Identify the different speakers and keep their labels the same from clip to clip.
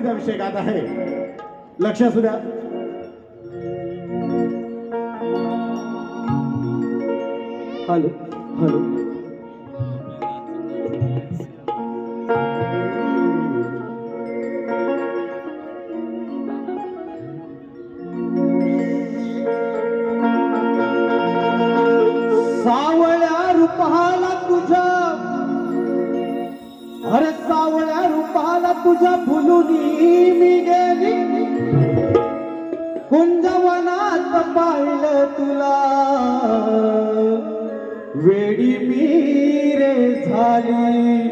Speaker 1: विषय गात आहे. लक्ष असू द्या. Hello hello. सावळ्या रूपाला तुझ्या, अरे सावळ्या रूपाला तुझ्या फुलून मी गेली, कुंजवनात पाहिलं तुला, वेडी मी रे झाली.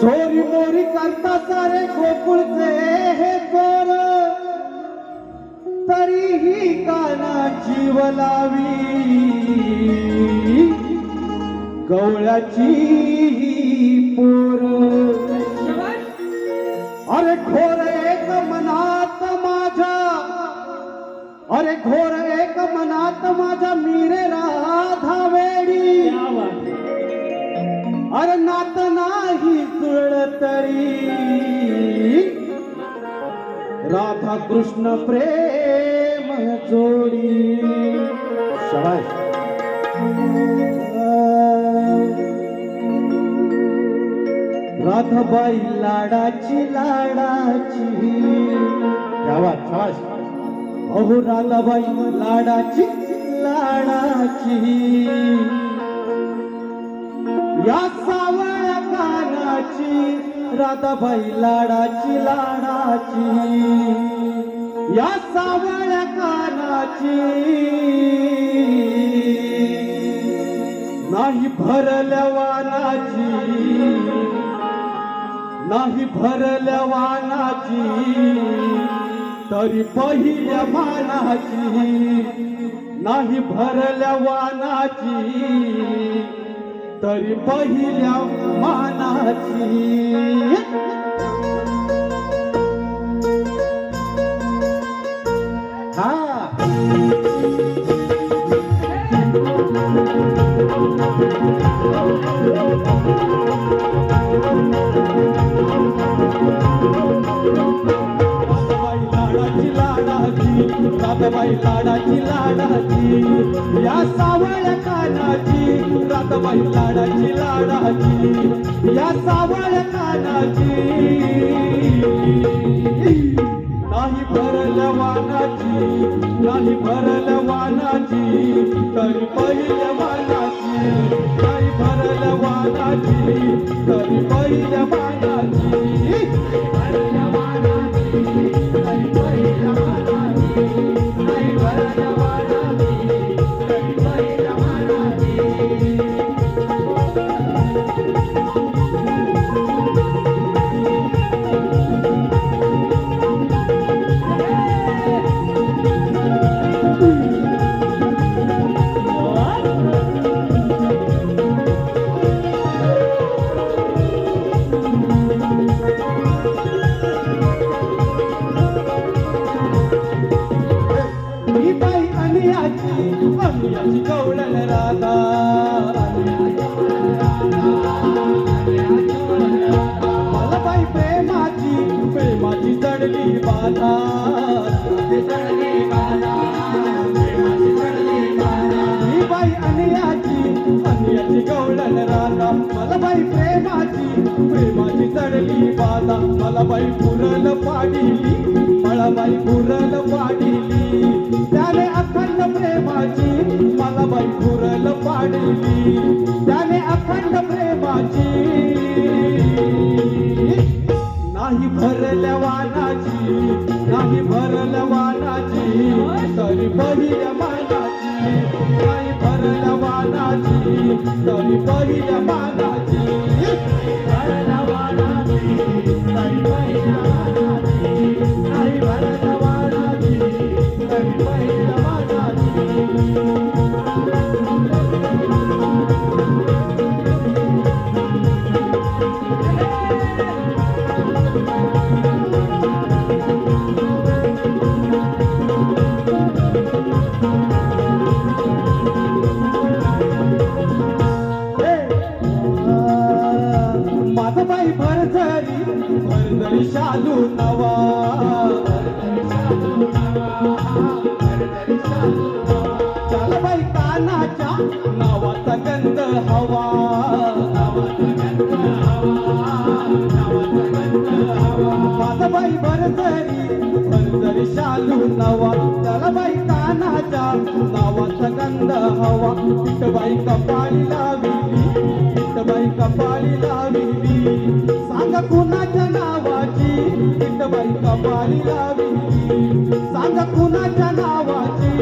Speaker 1: चोरी मोरी करता सारे गोकुळचे हे चोर, तरीही कानाची वलावी, गवळ्याची पोर. अरे घोर एक मनात माझ्या, अरे घोर एक मनात माझ्या मीरे राधा वेडी, अरे नात नाही जुळलं तरी, राधा कृष्ण प्रेम जोडी. शाबाश. राधाबाई लाडाची लाडाची, क्या बात. शाबाश. अहो राधाबाई लाडाची लाडाची, या सावळ्या कानाची, राधाबाई लाडाची लाडाची, या सावळ्या कानाची. नाही भरल्या वानाची, नाही भरल्या वानाची, तरी पहिल्या मानाची. नाही भरल्या वानाची, तरी पहिल्या मानाची. हा राधाबाई लाडाची लाडाची, या सावळ्या कानाची, राधाबाई लाडाची लाडाची, या सावळ्या कानाची. नाही भरल्या वानाची, नाही भरल्या वानाची, तरी पहिल्या मानाची. नाही भरल्या वानाची, तरी पहिल्या मानाची. भरल्या वानाची, तरी पहिल्या मानाची. नाही भरल्या वानाची, तरी पहिल्या मानाची. अन्याची कवळण राधा, मला बाई प्रेमाची, प्रेमाची चढली बाधा. ही बाई अन्याची, अन्याची कवळण राधा, मला बाई प्रेमाची, प्रेमाची चढली बाधा. मला बाई पुरल पाडिली, मला बाई पुरल पाडिली, त्याने अखंड प्रेमाची, मला बाई पुरल पाडली, त्याने अखंड प्रेमाची. नाही भरल्या वानाची, नाही भरल्या वानाची, तरी पहिल्या मानाची. नाही भरल्या वानाची, तरी पहिल्या मानाची. भरल्या वानाची, तरी पहिल्या मानाची. नाही भरल्या वानाची, तरी पहिल्या मानाची. माझं बाई शालू नवा चल बाई कानाच्या नावाचा गंध हवा माझा बाई भरजरी शालू नवा चल बाई कानाच्या नावाचा गंध हवा पिठबाई कपाळी लाविली पिठबाई कपाळी लाविली सांग कुणाच्या नावाची पिठबाई कपाळी लाविली सांग कुणाच्या नावाची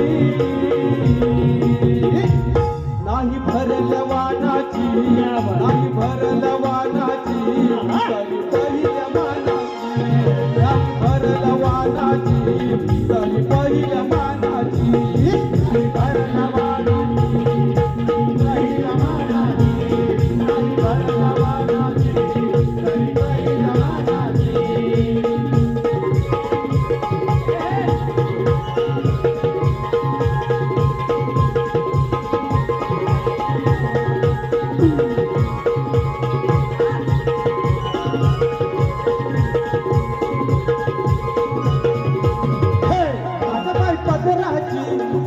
Speaker 1: नाही भरल्या वानाची नाही भरल्या वानाची तरी पहिल्या मानाची नाही भरल्या वानाची तरी पहिल्या मानाची नाही भरल्या वानाची पहिल्या मानाची नाही भरल्या वानाची तरी पहिल्या मानाची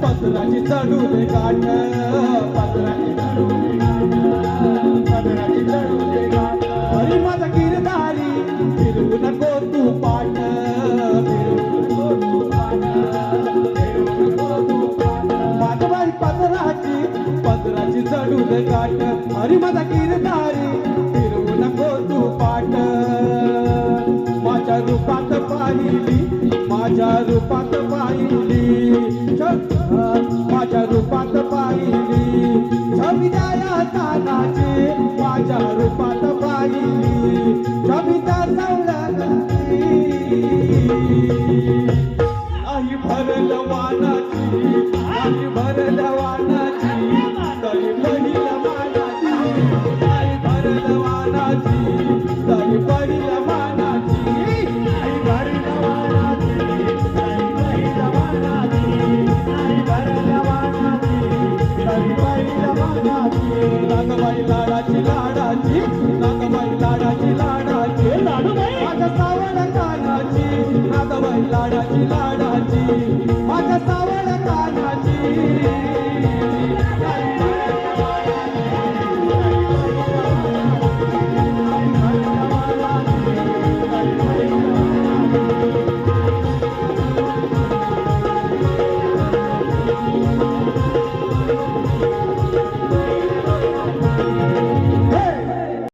Speaker 1: पत्राची चढू दे गाठ पत्राची चढू दे गाठ अरे माझा गिरधारी फिरवू नको तू पाठ माझा बाई पत्राची चढू दे गाठ अरे माझा गिरधारी फिरवू नको तू पाठ माझ्या रूपात पाहिली माझ्या रूपात पाहिली माझ्या रूपात पाहिली छबिदाया तानाची माझ्या रूपात पाहिली छबिदा सावळ्या